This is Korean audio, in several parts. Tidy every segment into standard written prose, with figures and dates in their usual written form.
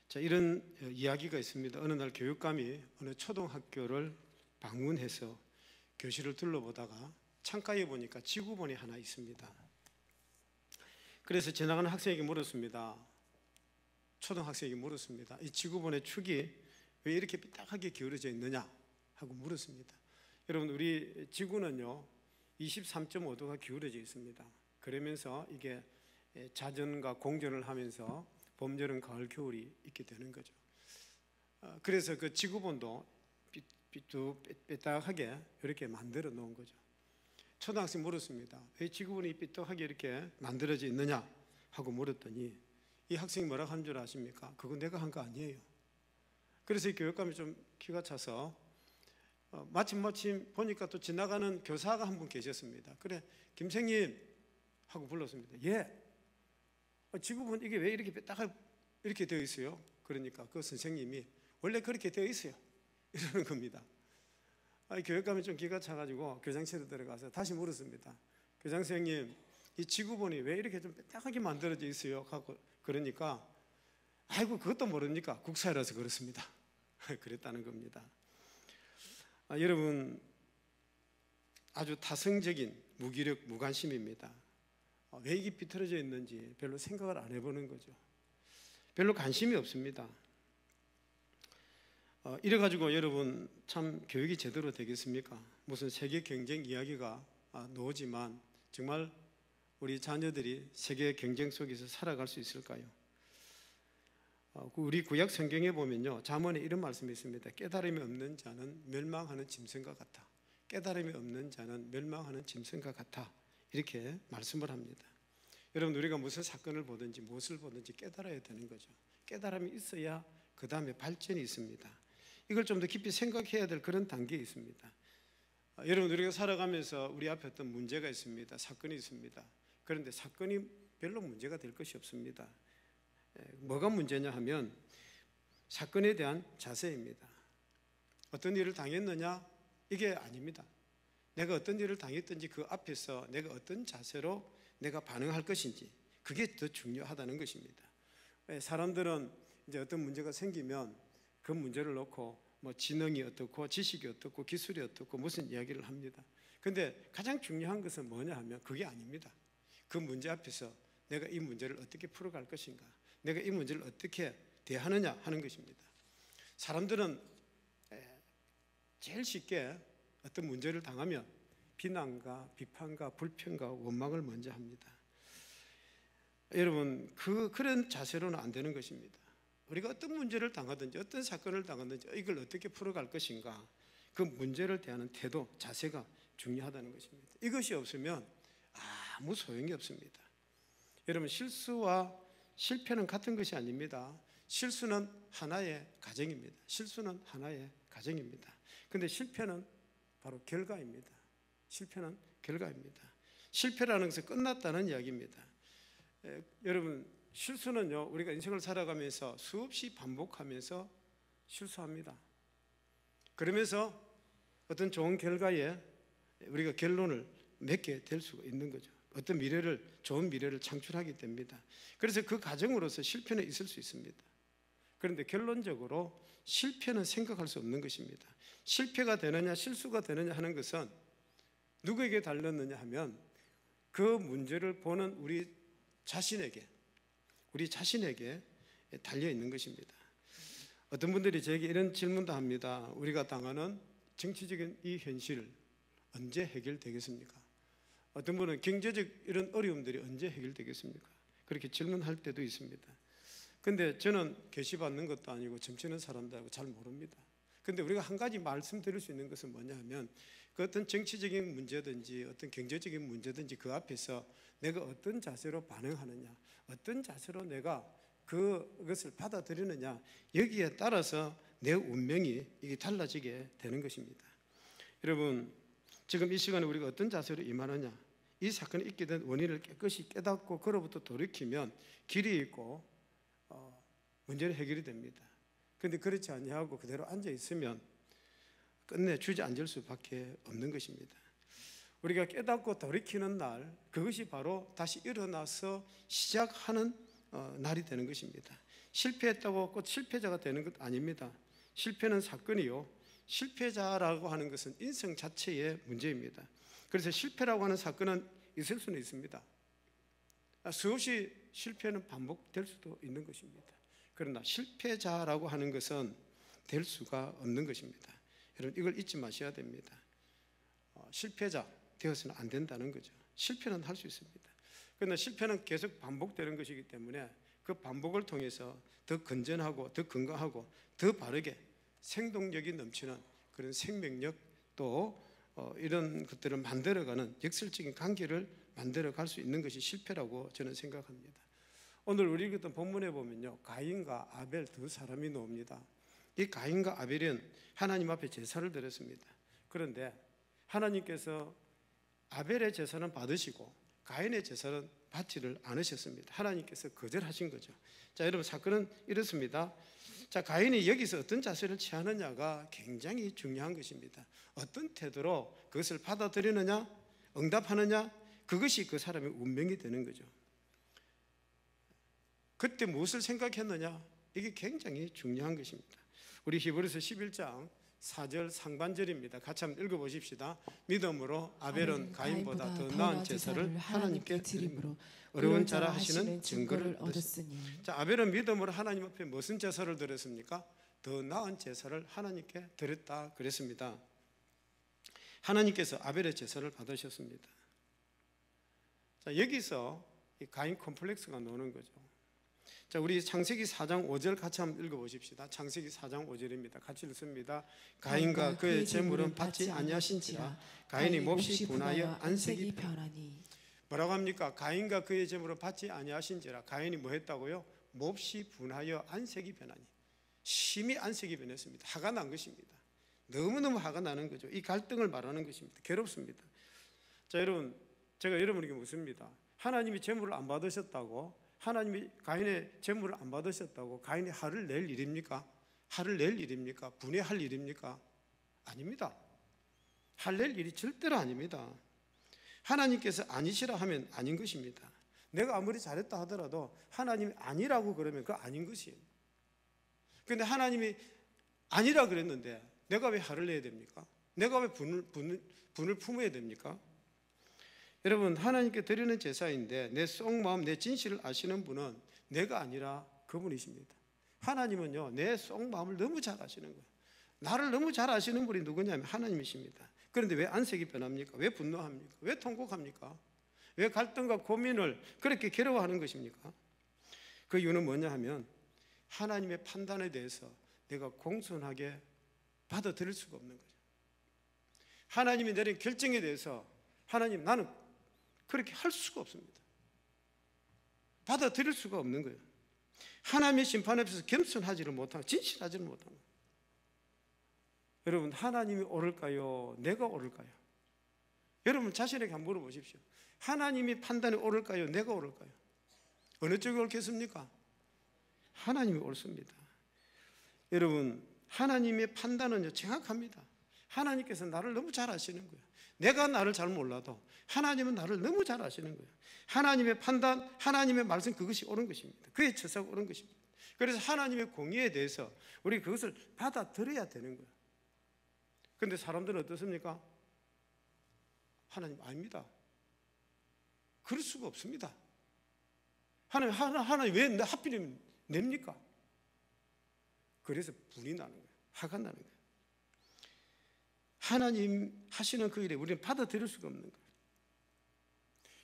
자, 이런 이야기가 있습니다. 어느 날 교육감이 어느 초등학교를 방문해서 교실을 둘러보다가 창가에 보니까 지구본이 하나 있습니다. 그래서 지나가는 학생에게 물었습니다. 초등학생에게 물었습니다. 이 지구본의 축이 왜 이렇게 삐딱하게 기울어져 있느냐 하고 물었습니다. 여러분, 우리 지구는요 23.5도가 기울어져 있습니다. 그러면서 이게 자전과 공전을 하면서 봄, 여름, 가을, 겨울이 있게 되는 거죠. 그래서 그 지구본도 삐딱하게 이렇게 만들어 놓은 거죠. 초등학생 물었습니다. 왜 지구본이 삐딱하게 이렇게 만들어져 있느냐 하고 물었더니 이 학생이 뭐라고 한 줄 아십니까? 그건 내가 한 거 아니에요. 그래서 이 교육감이 좀 기가 차서 마침 보니까 또 지나가는 교사가 한 분 계셨습니다. 그래, 김생님 하고 불렀습니다. 예, 지구본 이게 왜 이렇게 딱 이렇게 되어 있어요? 그러니까 그 선생님이 원래 그렇게 되어 있어요 이러는 겁니다. 교육감이 좀 기가 차가지고 교장실에 들어가서 다시 물었습니다. 교장 선생님, 이 지구본이 왜 이렇게 좀 빽딱하게 만들어져 있어요? 하고 그러니까 아이고 그것도 모릅니까? 국사라서 그렇습니다. 그랬다는 겁니다. 여러분, 아주 타성적인 무기력, 무관심입니다. 왜 이게 비틀어져 있는지 별로 생각을 안 해보는 거죠. 별로 관심이 없습니다. 이래가지고 여러분, 참 교육이 제대로 되겠습니까? 무슨 세계 경쟁 이야기가 나오지만 정말 우리 자녀들이 세계 경쟁 속에서 살아갈 수 있을까요? 우리 구약 성경에 보면요, 잠언에 이런 말씀이 있습니다. 깨달음이 없는 자는 멸망하는 짐승과 같다. 깨달음이 없는 자는 멸망하는 짐승과 같아. 이렇게 말씀을 합니다. 여러분, 우리가 무슨 사건을 보든지 무엇을 보든지 깨달아야 되는 거죠. 깨달음이 있어야 그 다음에 발전이 있습니다. 이걸 좀 더 깊이 생각해야 될 그런 단계에 있습니다. 여러분, 우리가 살아가면서 우리 앞에 어떤 문제가 있습니다. 사건이 있습니다. 그런데 사건이 별로 문제가 될 것이 없습니다. 뭐가 문제냐 하면 사건에 대한 자세입니다. 어떤 일을 당했느냐? 이게 아닙니다. 내가 어떤 일을 당했든지 그 앞에서 내가 어떤 자세로 내가 반응할 것인지, 그게 더 중요하다는 것입니다. 사람들은 이제 어떤 문제가 생기면 그 문제를 놓고 뭐 지능이 어떻고 지식이 어떻고 기술이 어떻고 무슨 이야기를 합니다. 그런데 가장 중요한 것은 뭐냐 하면 그게 아닙니다. 그 문제 앞에서 내가 이 문제를 어떻게 풀어갈 것인가, 내가 이 문제를 어떻게 대하느냐 하는 것입니다. 사람들은 제일 쉽게 어떤 문제를 당하면 비난과 비판과 불평과 원망을 먼저 합니다. 여러분, 그런 자세로는 안 되는 것입니다. 우리가 어떤 문제를 당하든지 어떤 사건을 당하든지 이걸 어떻게 풀어갈 것인가, 그 문제를 대하는 태도, 자세가 중요하다는 것입니다. 이것이 없으면 아무 소용이 없습니다. 여러분, 실수와 실패는 같은 것이 아닙니다. 실수는 하나의 과정입니다. 실수는 하나의 과정입니다. 그런데 실패는 바로 결과입니다. 실패는 결과입니다. 실패라는 것은 끝났다는 이야기입니다. 여러분, 실수는요, 우리가 인생을 살아가면서 수없이 반복하면서 실수합니다. 그러면서 어떤 좋은 결과에 우리가 결론을 맺게 될 수가 있는 거죠. 어떤 좋은 미래를 창출하게 됩니다. 그래서 그 과정으로서 실패는 있을 수 있습니다. 그런데 결론적으로 실패는 생각할 수 없는 것입니다. 실패가 되느냐 실수가 되느냐 하는 것은 누구에게 달렸느냐 하면 그 문제를 보는 우리 자신에게 달려 있는 것입니다. 어떤 분들이 저에게 이런 질문도 합니다. 우리가 당하는 정치적인 이 현실 언제 해결되겠습니까? 어떤 분은 경제적 이런 어려움들이 언제 해결되겠습니까? 그렇게 질문할 때도 있습니다. 근데 저는 계시받는 것도 아니고 점치는 사람들하고 잘 모릅니다. 근데 우리가 한 가지 말씀드릴 수 있는 것은 뭐냐 하면 그 어떤 정치적인 문제든지 어떤 경제적인 문제든지 그 앞에서 내가 어떤 자세로 반응하느냐, 어떤 자세로 내가 그것을 받아들이느냐, 여기에 따라서 내 운명이 이게 달라지게 되는 것입니다. 여러분, 지금 이 시간에 우리가 어떤 자세로 임하느냐, 이 사건이 있게 된 원인을 깨끗이 깨닫고 그로부터 돌이키면 길이 있고 문제는 해결이 됩니다. 그런데 그렇지 아니하고 그대로 앉아 있으면 끝내 주저앉을 수밖에 없는 것입니다. 우리가 깨닫고 돌이키는 날, 그것이 바로 다시 일어나서 시작하는 날이 되는 것입니다. 실패했다고 꼭 실패자가 되는 것 아닙니다. 실패는 사건이요, 실패자라고 하는 것은 인성 자체의 문제입니다. 그래서 실패라고 하는 사건은 있을 수는 있습니다. 수없이 실패는 반복될 수도 있는 것입니다. 그러나 실패자라고 하는 것은 될 수가 없는 것입니다. 여러분, 이걸 잊지 마셔야 됩니다. 실패자 되어서는 안 된다는 거죠. 실패는 할 수 있습니다. 그러나 실패는 계속 반복되는 것이기 때문에 그 반복을 통해서 더 건전하고 더 건강하고 더 바르게 생동력이 넘치는 그런 생명력, 또 이런 것들을 만들어가는 역설적인 관계를 만들어갈 수 있는 것이 실패라고 저는 생각합니다. 오늘 우리 어떤 본문에 보면요, 가인과 아벨 두 사람이 나옵니다. 이 가인과 아벨은 하나님 앞에 제사를 드렸습니다. 그런데 하나님께서 아벨의 제사는 받으시고 가인의 제사는 받지를 않으셨습니다. 하나님께서 거절하신 거죠. 자, 여러분, 사건은 이렇습니다. 자, 가인이 여기서 어떤 자세를 취하느냐가 굉장히 중요한 것입니다. 어떤 태도로 그것을 받아들이느냐, 응답하느냐, 그것이 그 사람의 운명이 되는 거죠. 그때 무엇을 생각했느냐, 이게 굉장히 중요한 것입니다. 우리 히브리서 11장 4절 상반절입니다. 같이 한번 읽어보십시다. 믿음으로 아벨은 가인보다 더 나은 제사를 하나님께 드림으로 어려운 자라 하시는 증거를 얻었으니. 자, 아벨은 믿음으로 하나님 앞에 무슨 제사를 드렸습니까? 더 나은 제사를 하나님께 드렸다 그랬습니다. 하나님께서 아벨의 제사를 받으셨습니다. 자, 여기서 이 가인 콤플렉스가 나오는 거죠. 자, 우리 창세기 4장 5절 같이 한번 읽어보십시다. 창세기 4장 5절입니다. 같이 읽습니다. 가인과 그의 재물은 받지 아니하신지라 가인이 몹시 분하여 안색이 변하니. 뭐라고 합니까? 가인과 그의 재물은 받지 아니하신지라. 가인이 뭐 했다고요? 몹시 분하여 안색이 변하니. 심히 안색이 변했습니다. 화가 난 것입니다. 너무너무 화가 나는 거죠. 이 갈등을 말하는 것입니다. 괴롭습니다. 자, 여러분, 제가 여러분에게 묻습니다. 하나님이 재물을 안 받으셨다고, 하나님이 가인의 재물을 안 받으셨다고 가인이 화를 낼 일입니까? 화를 낼 일입니까? 분해할 일입니까? 아닙니다. 화낼 일이 절대로 아닙니다. 하나님께서 아니시라 하면 아닌 것입니다. 내가 아무리 잘했다 하더라도 하나님이 아니라고 그러면 그거 아닌 것이에요. 그런데 하나님이 아니라 그랬는데 내가 왜 화를 내야 됩니까? 내가 왜 분을 품어야 됩니까? 여러분, 하나님께 드리는 제사인데 내 속마음, 내 진실을 아시는 분은 내가 아니라 그분이십니다. 하나님은요, 내 속마음을 너무 잘 아시는 거예요. 나를 너무 잘 아시는 분이 누구냐면 하나님이십니다. 그런데 왜 안색이 변합니까? 왜 분노합니까? 왜 통곡합니까? 왜 갈등과 고민을 그렇게 괴로워하는 것입니까? 그 이유는 뭐냐 하면 하나님의 판단에 대해서 내가 공손하게 받아들일 수가 없는 거죠. 하나님이 내린 결정에 대해서 하나님, 나는 그렇게 할 수가 없습니다. 받아들일 수가 없는 거예요. 하나님의 심판 앞에서 겸손하지를 못하고 진실하지를 못하고. 여러분, 하나님이 옳을까요? 내가 옳을까요? 여러분 자신에게 한번 물어보십시오. 하나님이 판단이 옳을까요? 내가 옳을까요? 어느 쪽이 옳겠습니까? 하나님이 옳습니다. 여러분, 하나님의 판단은요, 정확합니다. 하나님께서 나를 너무 잘 아시는 거예요. 내가 나를 잘 몰라도 하나님은 나를 너무 잘 아시는 거예요. 하나님의 판단, 하나님의 말씀, 그것이 옳은 것입니다. 그의 처사가 옳은 것입니다. 그래서 하나님의 공의에 대해서 우리 그것을 받아들여야 되는 거예요. 그런데 사람들은 어떻습니까? 하나님 아닙니다. 그럴 수가 없습니다. 하나님 왜 하필이면 냅니까? 그래서 분이 나는 거예요. 화가 나는 거예요. 하나님 하시는 그 일에 우리는 받아들일 수가 없는 거예요.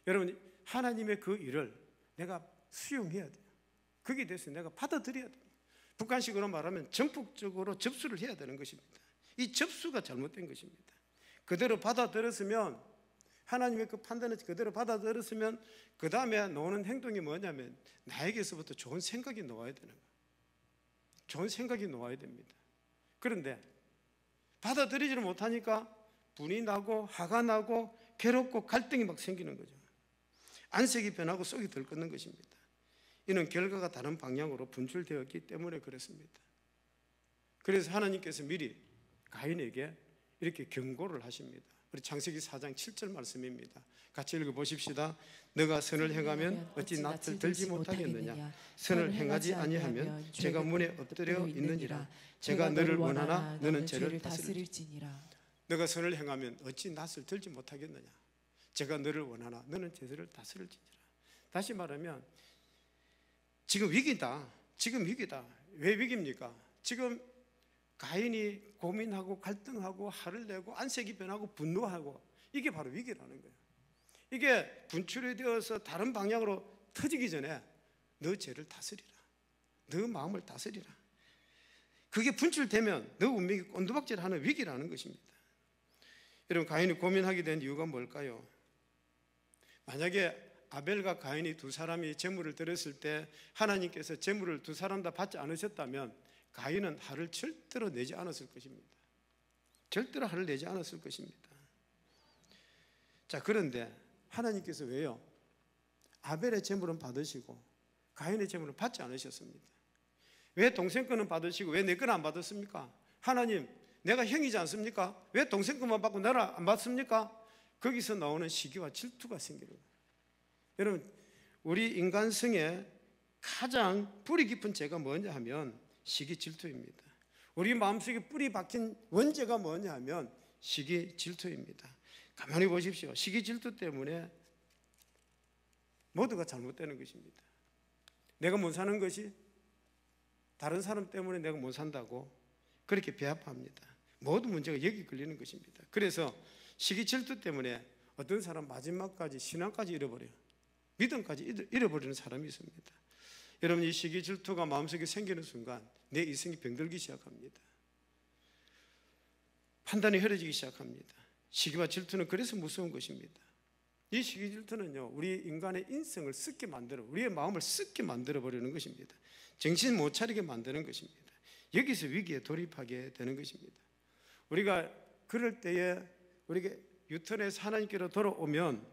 여러분, 하나님의 그 일을 내가 수용해야 돼요. 거기에 대해서 내가 받아들여야 돼요. 북한식으로 말하면 전폭적으로 접수를 해야 되는 것입니다. 이 접수가 잘못된 것입니다. 그대로 받아들였으면, 하나님의 그 판단을 그대로 받아들였으면 그 다음에 나오는 행동이 뭐냐면 나에게서부터 좋은 생각이 나와야 되는 거예요. 좋은 생각이 나와야 됩니다. 그런데 받아들이지를 못하니까 분이 나고 화가 나고 괴롭고 갈등이 막 생기는 거죠. 안색이 변하고 속이 들끓는 것입니다. 이는 결과가 다른 방향으로 분출되었기 때문에 그렇습니다. 그래서 하나님께서 미리 가인에게 이렇게 경고를 하십니다. 우리 창세기 4장 7절 말씀입니다. 같이 읽어보십시다. 너가 선을 행하면 어찌 낯을 들지 못하겠느냐. 선을 행하지 아니하면 죄가 문에 엎드려 있느니라. 제가 너를 원하나 너는 죄를 다스릴지니라. 너가 선을 행하면 어찌 낯을 들지 못하겠느냐. 제가 너를 원하나 너는 죄를 다스릴지니라. 다시 말하면 지금 위기다. 지금 위기다. 왜 위기입니까? 지금 가인이 고민하고 갈등하고 화를 내고 안색이 변하고 분노하고, 이게 바로 위기라는 거예요. 이게 분출이 되어서 다른 방향으로 터지기 전에 너 죄를 다스리라. 너 마음을 다스리라. 그게 분출되면 너 운명이 꼰두박질하는 위기라는 것입니다. 여러분, 가인이 고민하게 된 이유가 뭘까요? 만약에 아벨과 가인이 두 사람이 제물을 드렸을 때 하나님께서 제물을 두 사람 다 받지 않으셨다면 가인은 화를 절대로 내지 않았을 것입니다. 절대로 화를 내지 않았을 것입니다. 자, 그런데 하나님께서 왜요? 아벨의 제물은 받으시고 가인의 제물은 받지 않으셨습니다. 왜 동생 거는 받으시고 왜 내 거는 안 받았습니까? 하나님, 내가 형이지 않습니까? 왜 동생 거만 받고 나를 안 받습니까? 거기서 나오는 시기와 질투가 생기는 거예요. 여러분, 우리 인간성에 가장 뿌리 깊은 죄가 뭐냐 하면 시기 질투입니다. 우리 마음속에 뿌리 박힌 원죄가 뭐냐 하면 시기 질투입니다. 가만히 보십시오. 시기 질투 때문에 모두가 잘못되는 것입니다. 내가 못 사는 것이 다른 사람 때문에 내가 못 산다고 그렇게 배합합니다. 모든 문제가 여기 걸리는 것입니다. 그래서 시기 질투 때문에 어떤 사람 마지막까지 신앙까지 잃어버려요. 믿음까지 잃어버리는 사람이 있습니다. 여러분, 이 시기 질투가 마음속에 생기는 순간 내 이성이 병들기 시작합니다. 판단이 흐려지기 시작합니다. 시기와 질투는 그래서 무서운 것입니다. 이 시기 질투는요, 우리 인간의 인성을 썩게 만들어, 우리의 마음을 썩게 만들어 버리는 것입니다. 정신 못 차리게 만드는 것입니다. 여기서 위기에 돌입하게 되는 것입니다. 우리가 그럴 때에 우리가 유턴해서 하나님께로 돌아오면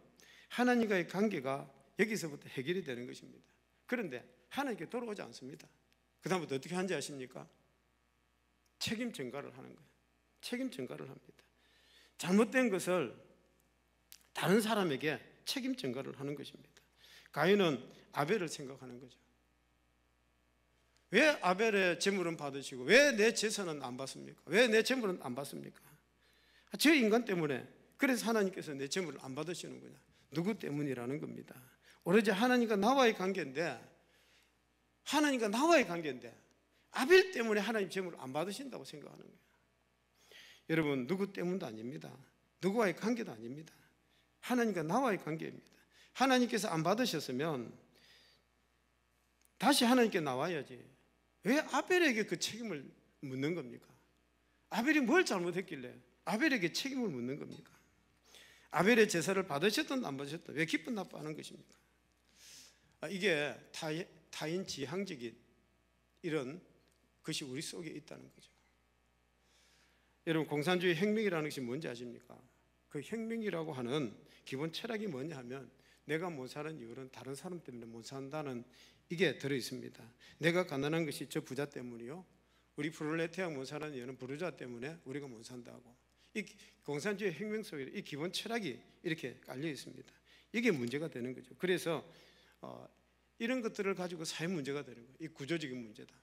하나님과의 관계가 여기서부터 해결이 되는 것입니다. 그런데 하나님께 돌아오지 않습니다. 그 다음부터 어떻게 하는지 아십니까? 책임 전가를 하는 거예요. 책임 전가를 합니다. 잘못된 것을 다른 사람에게 책임 전가를 하는 것입니다. 가인은 아벨을 생각하는 거죠. 왜 아벨의 제물은 받으시고 왜 내 제사는 안 받습니까? 왜 내 제물은 안 받습니까? 저 인간 때문에, 그래서 하나님께서 내 제물을 안 받으시는구나. 누구 때문이라는 겁니다. 오로지 하나님과 나와의 관계인데, 하나님과 나와의 관계인데 아벨 때문에 하나님 제물을 안 받으신다고 생각하는 거예요. 여러분, 누구 때문도 아닙니다. 누구와의 관계도 아닙니다. 하나님과 나와의 관계입니다. 하나님께서 안 받으셨으면 다시 하나님께 나와야지. 왜 아벨에게 그 책임을 묻는 겁니까? 아벨이 뭘 잘못했길래 아벨에게 책임을 묻는 겁니까? 아벨의 제사를 받으셨든 안 받으셨든 왜 기쁜 나빠하는 것입니까? 이게 타인지향적인 이런 것이 우리 속에 있다는 거죠. 여러분, 공산주의 혁명이라는 것이 뭔지 아십니까? 그 혁명이라고 하는 기본 철학이 뭐냐 하면 내가 못 사는 이유는 다른 사람 때문에 못 산다는 이게 들어있습니다. 내가 가난한 것이 저 부자 때문이요, 우리 프롤레타리아가 못 사는 이유는 부르주아 때문에 우리가 못 산다고. 이 공산주의 혁명 속에 이 기본 철학이 이렇게 깔려 있습니다. 이게 문제가 되는 거죠. 그래서 이런 것들을 가지고 사회 문제가 되는 거예요. 이 구조적인 문제다.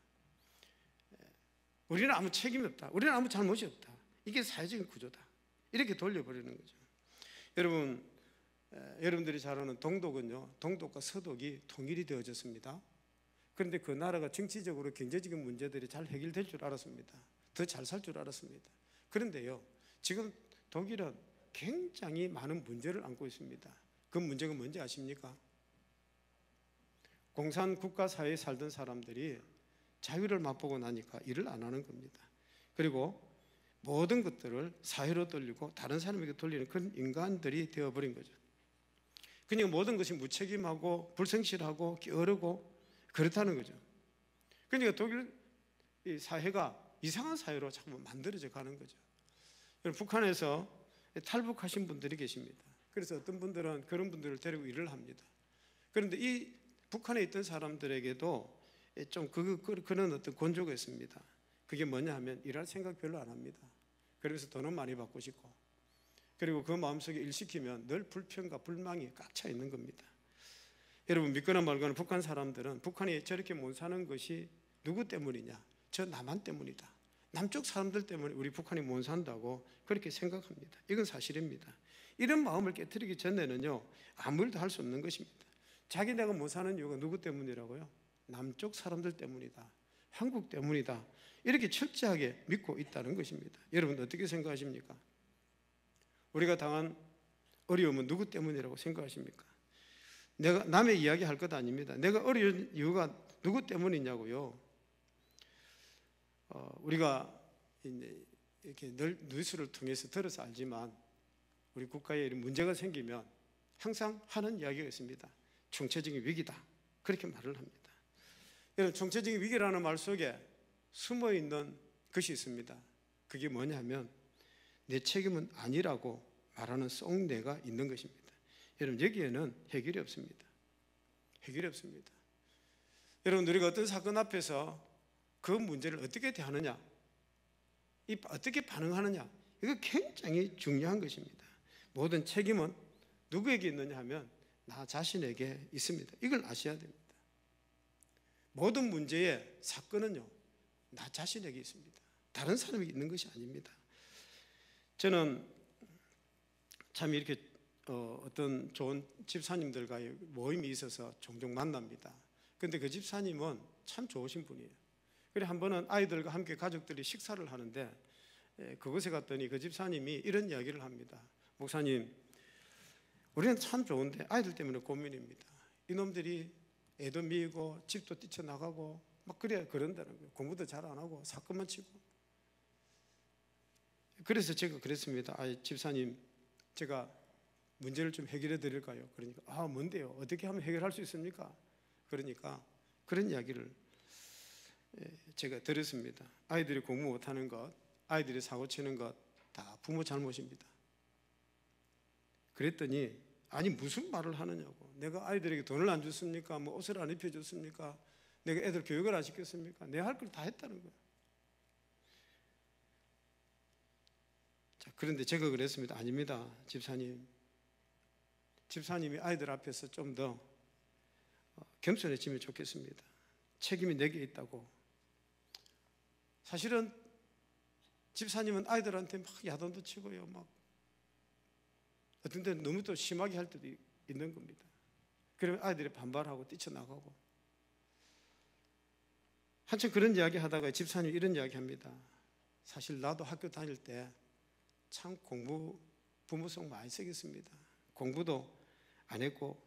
우리는 아무 책임이 없다. 우리는 아무 잘못이 없다. 이게 사회적인 구조다. 이렇게 돌려버리는 거죠. 여러분, 여러분들이 잘 아는 동독은요, 동독과 서독이 통일이 되어졌습니다. 그런데 그 나라가 정치적으로 경제적인 문제들이 잘 해결될 줄 알았습니다. 더 잘 살 줄 알았습니다. 그런데요, 지금 독일은 굉장히 많은 문제를 안고 있습니다. 그 문제가 뭔지 아십니까? 공산국가 사회에 살던 사람들이 자유를 맛보고 나니까 일을 안 하는 겁니다. 그리고 모든 것들을 사회로 돌리고 다른 사람에게 돌리는 그런 인간들이 되어버린 거죠. 그냥 모든 것이 무책임하고 불성실하고 게으르고 그렇다는 거죠. 그러니까 독일 사회가 이상한 사회로 자꾸 만들어져 가는 거죠. 북한에서 탈북하신 분들이 계십니다. 그래서 어떤 분들은 그런 분들을 데리고 일을 합니다. 그런데 이 북한에 있던 사람들에게도 좀 그런 어떤 곤조가 있습니다. 그게 뭐냐 하면 일할 생각 별로 안 합니다. 그래서 돈은 많이 받고 싶고 그리고 그 마음속에 일시키면 늘 불평과 불망이 꽉 차 있는 겁니다. 여러분 믿거나 말거나 북한 사람들은 북한이 저렇게 못 사는 것이 누구 때문이냐? 저 남한 때문이다. 남쪽 사람들 때문에 우리 북한이 못 산다고 그렇게 생각합니다. 이건 사실입니다. 이런 마음을 깨트리기 전에는요, 아무 일도 할 수 없는 것입니다. 자기네가 못 사는 이유가 누구 때문이라고요? 남쪽 사람들 때문이다. 한국 때문이다. 이렇게 철저하게 믿고 있다는 것입니다. 여러분 어떻게 생각하십니까? 우리가 당한 어려움은 누구 때문이라고 생각하십니까? 내가 남의 이야기 할 것 아닙니다. 내가 어려운 이유가 누구 때문이냐고요. 우리가 이렇게 늘 뉴스를 통해서 들어서 알지만 우리 국가에 이런 문제가 생기면 항상 하는 이야기가 있습니다. 총체적인 위기다. 그렇게 말을 합니다. 여러분 총체적인 위기라는 말 속에 숨어 있는 것이 있습니다. 그게 뭐냐면 내 책임은 아니라고 말하는 쏙내가 있는 것입니다. 여러분 여기에는 해결이 없습니다. 해결이 없습니다. 여러분 우리가 어떤 사건 앞에서 그 문제를 어떻게 대하느냐, 어떻게 반응하느냐, 이거 굉장히 중요한 것입니다. 모든 책임은 누구에게 있느냐 하면 나 자신에게 있습니다. 이걸 아셔야 됩니다. 모든 문제의 사건은요, 나 자신에게 있습니다. 다른 사람에게 있는 것이 아닙니다. 저는 참 이렇게 어떤 좋은 집사님들과의 모임이 있어서 종종 만납니다. 그런데 그 집사님은 참 좋으신 분이에요. 그래 한 번은 아이들과 함께 가족들이 식사를 하는데 그곳에 갔더니 그 집사님이 이런 이야기를 합니다. 목사님, 우리는 참 좋은데 아이들 때문에 고민입니다. 이놈들이 애도 미이고 집도 뛰쳐나가고 막 그런다는 거예요. 공부도 잘 안 하고 사건만 치고. 그래서 제가 그랬습니다. 집사님, 제가 문제를 좀 해결해 드릴까요? 그러니까 뭔데요? 어떻게 하면 해결할 수 있습니까? 그러니까 그런 이야기를 제가 들었습니다. 아이들이 공부 못하는 것, 아이들이 사고 치는 것 다 부모 잘못입니다. 그랬더니 아니 무슨 말을 하느냐고. 내가 아이들에게 돈을 안 줬습니까? 뭐 옷을 안 입혀줬습니까? 내가 애들 교육을 안 시켰습니까? 내가 할 걸 다 했다는 거예요. 자, 그런데 제가 그랬습니다. 아닙니다, 집사님. 집사님이 아이들 앞에서 좀 더 겸손해지면 좋겠습니다. 책임이 내게 있다고. 사실은 집사님은 아이들한테 막 야단도 치고요, 막 어떤 때는 너무 또 심하게 할 때도 있는 겁니다. 그러면 아이들이 반발하고 뛰쳐나가고. 한참 그런 이야기 하다가 집사님이 이런 이야기 합니다. 사실 나도 학교 다닐 때 참 부모성 많이 쓰겠습니다. 공부도 안 했고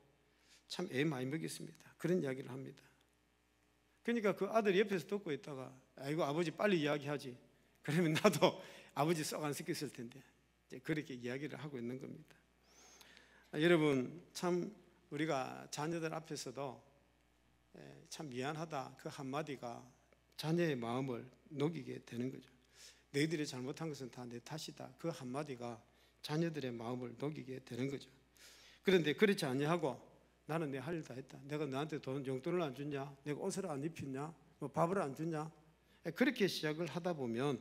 참 애 많이 먹였습니다. 그런 이야기를 합니다. 그러니까 그 아들이 옆에서 듣고 있다가 아이고 아버지 빨리 이야기하지. 그러면 나도 아버지 썩 안 시켰을 텐데. 그렇게 이야기를 하고 있는 겁니다. 여러분 참 우리가 자녀들 앞에서도 참 미안하다 그 한마디가 자녀의 마음을 녹이게 되는 거죠. 너희들이 잘못한 것은 다 내 탓이다 그 한마디가 자녀들의 마음을 녹이게 되는 거죠. 그런데 그렇지 아니하고 나는 내 할 일 다 했다. 내가 너한테 용돈을 안 줬냐? 내가 옷을 안 입혔냐? 뭐 밥을 안 줬냐? 그렇게 시작을 하다 보면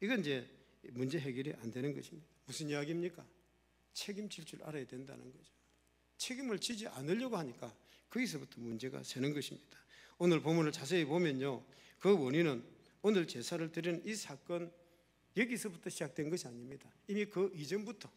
이건 이제 문제 해결이 안 되는 것입니다. 무슨 이야기입니까? 책임질 줄 알아야 된다는 거죠. 책임을 지지 않으려고 하니까 거기서부터 문제가 새는 것입니다. 오늘 본문을 자세히 보면요, 그 원인은 오늘 제사를 드리는 이 사건 여기서부터 시작된 것이 아닙니다. 이미 그 이전부터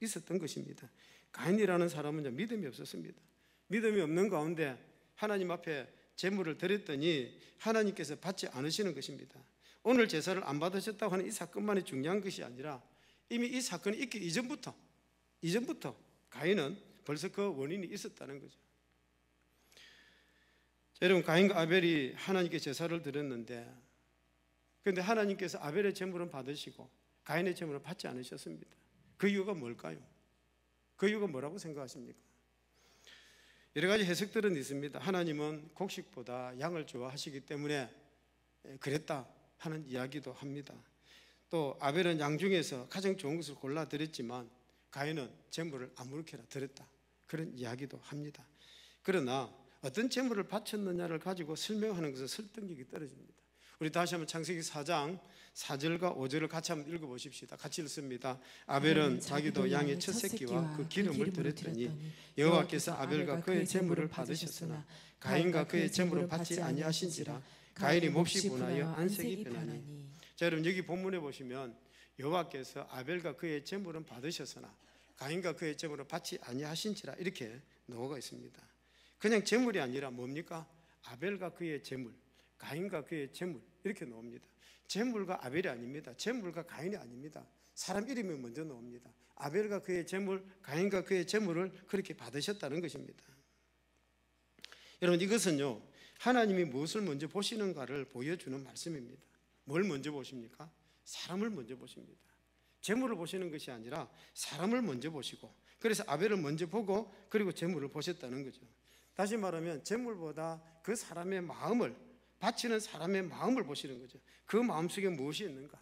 있었던 것입니다. 가인이라는 사람은요, 믿음이 없었습니다. 믿음이 없는 가운데 하나님 앞에 제물을 드렸더니 하나님께서 받지 않으시는 것입니다. 오늘 제사를 안 받으셨다고 하는 이 사건만이 중요한 것이 아니라 이미 이 사건이 있기 이전부터 가인은 벌써 그 원인이 있었다는 거죠. 여러분, 가인과 아벨이 하나님께 제사를 드렸는데 그런데 하나님께서 아벨의 제물은 받으시고 가인의 제물은 받지 않으셨습니다. 그 이유가 뭘까요? 그 이유가 뭐라고 생각하십니까? 여러 가지 해석들은 있습니다. 하나님은 곡식보다 양을 좋아하시기 때문에 그랬다 하는 이야기도 합니다. 또 아벨은 양 중에서 가장 좋은 것을 골라 드렸지만 가인은 제물을 아무렇게나 드렸다 그런 이야기도 합니다. 그러나 어떤 제물을 바쳤느냐를 가지고 설명하는 것은 설득력이 떨어집니다. 우리 다시 한번 창세기 4장 4절과 5절을 같이 한번 읽어보십시다. 같이 읽습니다. 아벨은 자기도 양의 첫 새끼와 그 기름을 드렸더니 여호와께서 아벨과 그의 제물을 받으셨으나 가인과 그의 제물을 받지 아니하신지라. 가인이 몹시 분하여 안색이 변하니. 자, 여러분 여기 본문에 보시면 여호와께서 아벨과 그의 제물은 받으셨으나 가인과 그의 제물을 받지 아니하신지라 이렇게 나오가 있습니다. 그냥 제물이 아니라 뭡니까? 아벨과 그의 제물, 가인과 그의 제물 이렇게 나옵니다. 제물과 아벨이 아닙니다. 제물과 가인이 아닙니다. 사람 이름이 먼저 나옵니다. 아벨과 그의 제물, 가인과 그의 제물을 그렇게 받으셨다는 것입니다. 여러분 이것은요, 하나님이 무엇을 먼저 보시는가를 보여주는 말씀입니다. 뭘 먼저 보십니까? 사람을 먼저 보십니다. 제물을 보시는 것이 아니라 사람을 먼저 보시고, 그래서 아벨을 먼저 보고 그리고 제물을 보셨다는 거죠. 다시 말하면 제물보다 그 사람의 마음을, 바치는 사람의 마음을 보시는 거죠. 그 마음속에 무엇이 있는가,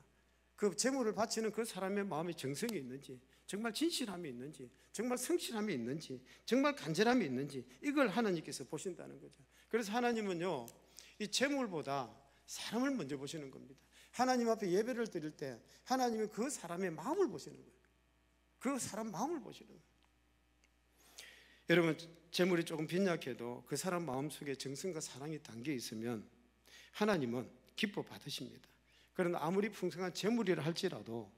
그 제물을 바치는 그 사람의 마음에 정성이 있는지, 정말 진실함이 있는지, 정말 성실함이 있는지, 정말 간절함이 있는지, 이걸 하나님께서 보신다는 거죠. 그래서 하나님은요, 이 제물보다 사람을 먼저 보시는 겁니다. 하나님 앞에 예배를 드릴 때 하나님은 그 사람의 마음을 보시는 거예요. 그 사람 마음을 보시는 거예요. 여러분, 제물이 조금 빈약해도 그 사람 마음속에 정성과 사랑이 담겨 있으면 하나님은 기뻐 받으십니다. 그러나 아무리 풍성한 제물이라 할지라도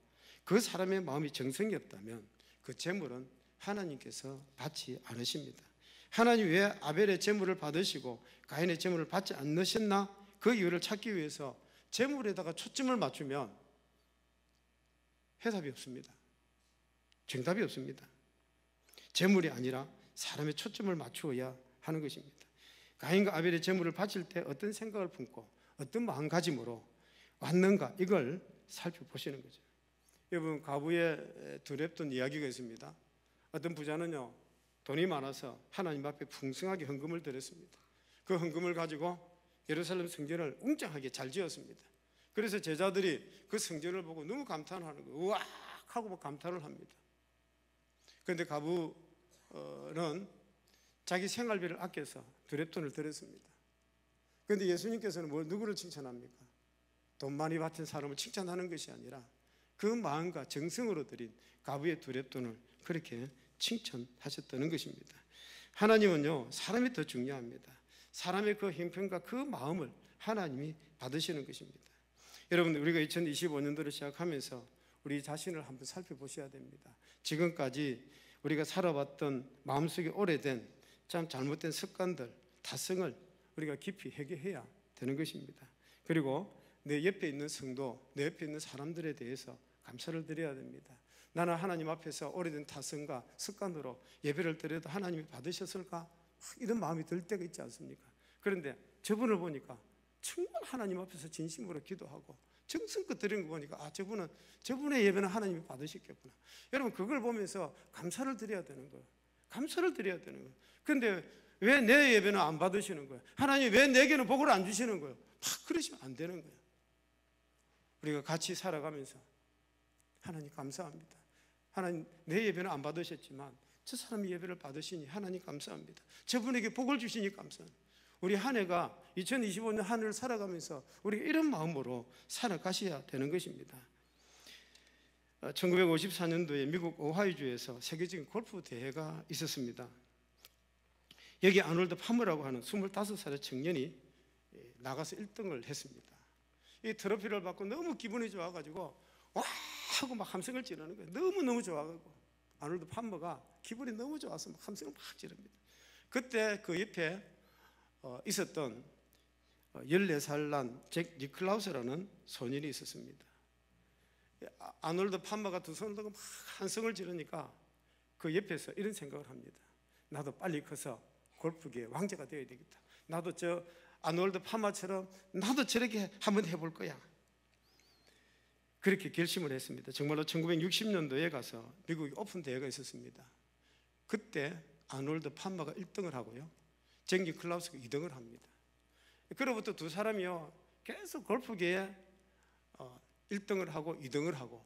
그 사람의 마음이 정성이 없다면 그 제물은 하나님께서 받지 않으십니다. 하나님 왜 아벨의 제물을 받으시고 가인의 제물을 받지 않으셨나? 그 이유를 찾기 위해서 제물에다가 초점을 맞추면 해답이 없습니다. 정답이 없습니다. 제물이 아니라 사람의 초점을 맞추어야 하는 것입니다. 가인과 아벨의 제물을 바칠 때 어떤 생각을 품고 어떤 마음가짐으로 왔는가, 이걸 살펴보시는 거죠. 여러분, 가부에 두렙돈 이야기가 있습니다. 어떤 부자는요, 돈이 많아서 하나님 앞에 풍성하게 헌금을 드렸습니다. 그 헌금을 가지고 예루살렘 성전을 웅장하게 잘 지었습니다. 그래서 제자들이 그 성전을 보고 너무 감탄하는 거예요. 우악 하고 막 감탄을 합니다. 그런데 가부는 자기 생활비를 아껴서 두렙돈을 드렸습니다. 그런데 예수님께서는 누구를 칭찬합니까? 돈 많이 받은 사람을 칭찬하는 것이 아니라 그 마음과 정성으로 드린 가부의 두렙돈을 그렇게 칭찬하셨다는 것입니다. 하나님은요, 사람이 더 중요합니다. 사람의 그 형편과 그 마음을 하나님이 받으시는 것입니다. 여러분, 우리가 2025년도를 시작하면서 우리 자신을 한번 살펴보셔야 됩니다. 지금까지 우리가 살아왔던 마음속에 오래된 참 잘못된 습관들, 타성을 우리가 깊이 해결해야 되는 것입니다. 그리고 내 옆에 있는 성도, 내 옆에 있는 사람들에 대해서 감사를 드려야 됩니다. 나는 하나님 앞에서 오래된 타성과 습관으로 예배를 드려도 하나님이 받으셨을까? 이런 마음이 들 때가 있지 않습니까? 그런데 저분을 보니까 정말 하나님 앞에서 진심으로 기도하고 정성껏 드리는 거 보니까 저분의 예배는 하나님이 받으셨겠구나. 여러분, 그걸 보면서 감사를 드려야 되는 거예요. 감사를 드려야 되는 거예요. 그런데 왜 내 예배는 안 받으시는 거예요? 하나님 왜 내게는 복을 안 주시는 거예요? 막 그러시면 안 되는 거예요. 우리가 같이 살아가면서 하나님 감사합니다. 하나님 내 예배는 안 받으셨지만 저 사람이 예배를 받으시니 하나님 감사합니다. 저분에게 복을 주시니 감사합니다. 우리 한 해가 2025년 한 해를 살아가면서 우리가 이런 마음으로 살아가셔야 되는 것입니다. 1954년도에 미국 오하이주에서 세계적인 골프 대회가 있었습니다. 여기 아놀드 파머라고 하는 25살의 청년이 나가서 1등을 했습니다. 이 트로피를 받고 너무 기분이 좋아가지고 와 하고 막 함성을 지르는 거예요. 너무너무 좋아가지고 아놀드 파머가 기분이 너무 좋아서 막 함성을 막 지릅니다. 그때 그 옆에 있었던 14살 난 잭 니클라우스라는 소년이 있었습니다. 아놀드 파머가 두 손을 들고 막 함성을 지르니까 그 옆에서 이런 생각을 합니다. 나도 빨리 커서 골프계의 왕자가 되어야 되겠다. 나도 저 아놀드 파머처럼 나도 저렇게 한번 해볼 거야. 그렇게 결심을 했습니다. 정말로 1960년도에 가서 미국 오픈 대회가 있었습니다. 그때 아놀드 파머가 1등을 하고요, 잭 니클라우스가 2등을 합니다. 그로부터 두 사람이요 계속 골프계에 1등을 하고 2등을 하고,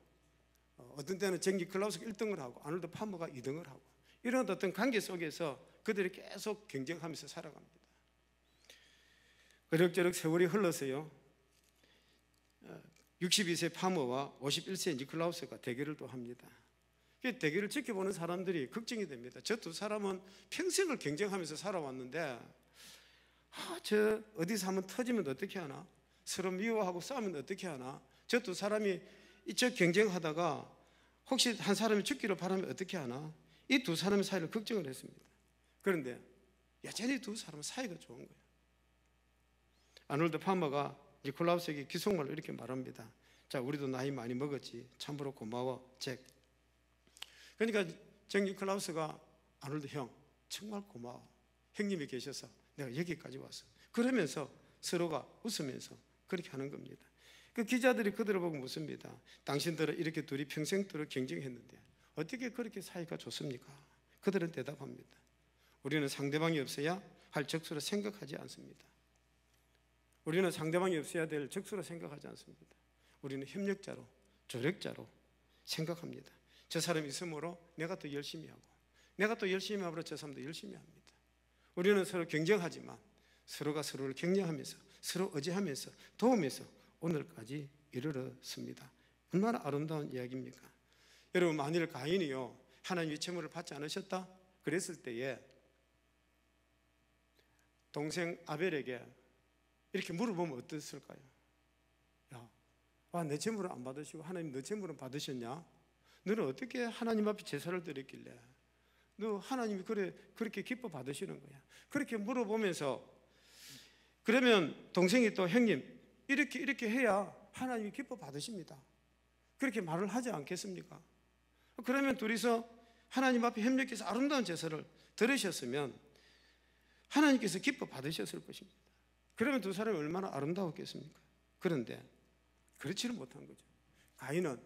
어떤 때는 잭 니클라우스가 1등을 하고 아놀드 파머가 2등을 하고, 이런 어떤 관계 속에서 그들이 계속 경쟁하면서 살아갑니다. 그럭저럭 세월이 흘러서요, 62세 파머와 51세 니콜라우스가 대결을 또 합니다. 그 대결을 지켜보는 사람들이 걱정이 됩니다. 저 두 사람은 평생을 경쟁하면서 살아왔는데 저 어디서 한번 터지면 어떻게 하나? 서로 미워하고 싸우면 어떻게 하나? 저 두 사람이 저 경쟁하다가 혹시 한 사람이 죽기를 바라면 어떻게 하나? 이 두 사람의 사이를 걱정을 했습니다. 그런데 여전히 두 사람은 사이가 좋은 거예요. 아놀드 파머가 니콜라우스에게 기속말로 이렇게 말합니다. 자, 우리도 나이 많이 먹었지. 참으로 고마워, 잭. 그러니까 잭 니콜라우스가 아놀드 형, 정말 고마워. 형님이 계셔서 내가 여기까지 왔어. 그러면서 서로가 웃으면서 그렇게 하는 겁니다. 그 기자들이 그들을 보고 묻습니다. 당신들은 이렇게 둘이 평생도록 경쟁했는데 어떻게 그렇게 사이가 좋습니까? 그들은 대답합니다. 우리는 상대방이 없어야 할 적수로 생각하지 않습니다. 우리는 상대방이 없어야 될 적수로 생각하지 않습니다. 우리는 협력자로, 조력자로 생각합니다. 저 사람이 있으므로 내가 더 열심히 하고, 내가 또 열심히 하므로 저 사람도 열심히 합니다. 우리는 서로 경쟁하지만 서로가 서로를 격려하면서, 서로 의지하면서, 도우면서 오늘까지 이르렀습니다. 얼마나 아름다운 이야기입니까? 여러분, 만일 가인이요 하나님의 제물을 받지 않으셨다 그랬을 때에 동생 아벨에게 이렇게 물어보면 어땠을까요? 야, 내 제물을 안 받으시고 하나님 너 제물은 받으셨냐? 너는 어떻게 하나님 앞에 제사를 드렸길래 너 하나님이 그렇게 기뻐 받으시는 거야? 그렇게 물어보면서, 그러면 동생이 또 형님 이렇게 해야 하나님이 기뻐 받으십니다. 그렇게 말을 하지 않겠습니까? 그러면 둘이서 하나님 앞에 협력해서 아름다운 제사를 드리셨으면 하나님께서 기뻐 받으셨을 것입니다. 그러면 두 사람이 얼마나 아름다웠겠습니까? 그런데 그렇지는 못한 거죠. 가인은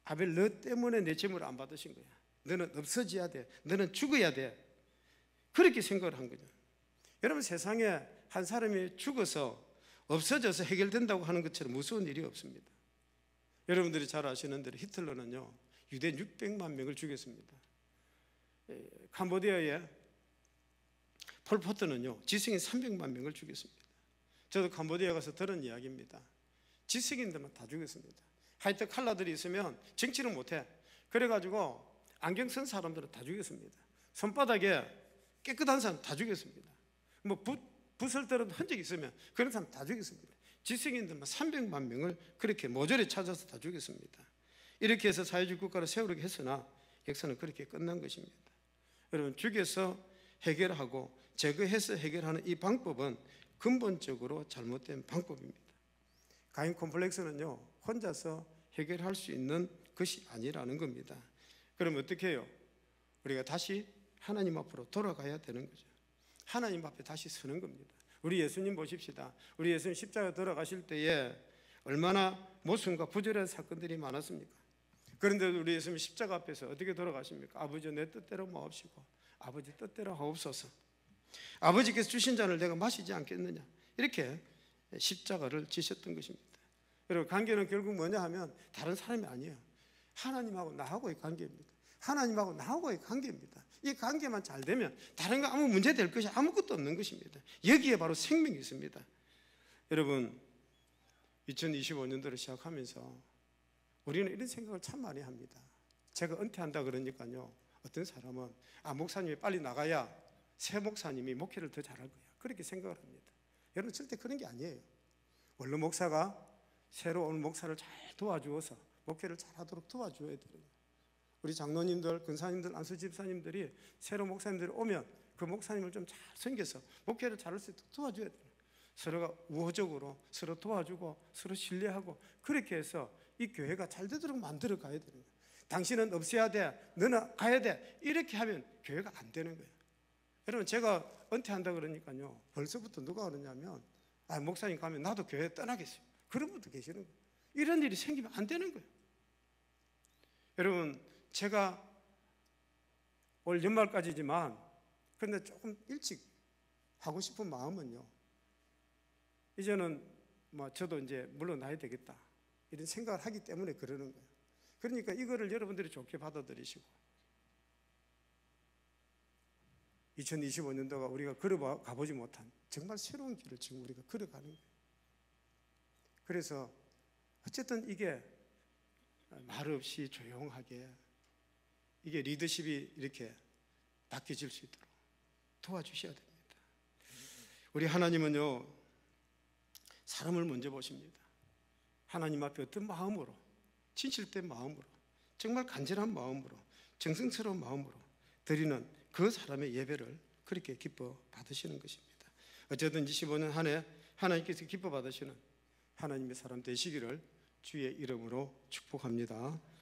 아벨 너 때문에 내 제물을 안 받으신 거야. 너는 없어져야 돼. 너는 죽어야 돼. 그렇게 생각을 한 거죠. 여러분, 세상에 한 사람이 죽어서 없어져서 해결된다고 하는 것처럼 무서운 일이 없습니다. 여러분들이 잘 아시는 대로 히틀러는요 유대 600만 명을 죽였습니다. 캄보디아의 폴포트는요 지성인 300만 명을 죽였습니다. 저도 캄보디아 가서 들은 이야기입니다. 지성인들만 다 죽였습니다. 하여튼 칼라들이 있으면 정치를 못해. 그래가지고 안경 쓴 사람들은 다 죽였습니다. 손바닥에 깨끗한 사람 다 죽였습니다. 뭐 붓을 떨어도 흔적이 있으면 그런 사람 다 죽였습니다. 지성인들만 300만 명을 그렇게 모조리 찾아서 다 죽였습니다. 이렇게 해서 사회주의 국가를 세우려고 했으나 역사는 그렇게 끝난 것입니다. 여러분, 죽여서 해결하고 제거해서 해결하는 이 방법은 근본적으로 잘못된 방법입니다. 가인 콤플렉스는요 혼자서 해결할 수 있는 것이 아니라는 겁니다. 그럼 어떻게 해요? 우리가 다시 하나님 앞으로 돌아가야 되는 거죠. 하나님 앞에 다시 서는 겁니다. 우리 예수님 보십시다. 우리 예수님 십자가 돌아가실 때에 얼마나 모순과 부조리한 사건들이 많았습니까? 그런데 우리 예수님 십자가 앞에서 어떻게 돌아가십니까? 아버지 내 뜻대로 마옵시고 아버지 뜻대로 하옵소서. 아버지께서 주신 잔을 내가 마시지 않겠느냐, 이렇게 십자가를 지셨던 것입니다. 여러분, 관계는 결국 뭐냐 하면 다른 사람이 아니에요. 하나님하고 나하고의 관계입니다. 하나님하고 나하고의 관계입니다. 이 관계만 잘 되면 다른 거 아무 문제 될 것이 아무것도 없는 것입니다. 여기에 바로 생명이 있습니다. 여러분, 2025년도를 시작하면서 우리는 이런 생각을 참 많이 합니다. 제가 은퇴한다 그러니까요 어떤 사람은 목사님이 빨리 나가야 새 목사님이 목회를 더 잘할 거야, 그렇게 생각을 합니다. 여러분, 절대 그런 게 아니에요. 원로 목사가 새로 온 목사를 잘 도와주어서 목회를 잘하도록 도와줘야 돼요. 우리 장로님들, 근사님들, 안수 집사님들이 새로 목사님들이 오면 그 목사님을 좀 잘 섬겨서 목회를 잘할 수 있도록 도와줘야 돼요. 서로가 우호적으로 서로 도와주고 서로 신뢰하고 그렇게 해서 이 교회가 잘 되도록 만들어 가야 되는 거예요. 당신은 없어야 돼, 너는 가야 돼, 이렇게 하면 교회가 안 되는 거예요. 여러분, 제가 은퇴한다 그러니까요 벌써부터 누가 그러냐면 목사님 가면 나도 교회 떠나겠어요, 그런 분도 계시는 거예요. 이런 일이 생기면 안 되는 거예요. 여러분, 제가 올 연말까지지만 그런데 조금 일찍 하고 싶은 마음은요, 이제는 저도 이제 물러나야 되겠다 이런 생각을 하기 때문에 그러는 거예요. 그러니까 이거를 여러분들이 좋게 받아들이시고 2025년도가 우리가 걸어가보지 못한 정말 새로운 길을 지금 우리가 걸어가는 거예요. 그래서 어쨌든 이게 말 없이 조용하게 이게 리더십이 이렇게 바뀌어질 수 있도록 도와주셔야 됩니다. 우리 하나님은요, 사람을 먼저 보십니다. 하나님 앞에 어떤 마음으로, 진실된 마음으로, 정말 간절한 마음으로, 정성스러운 마음으로 드리는 그 사람의 예배를 그렇게 기뻐 받으시는 것입니다. 어쨌든 25년 한 해 하나님께서 기뻐 받으시는 하나님의 사람 되시기를 주의 이름으로 축복합니다.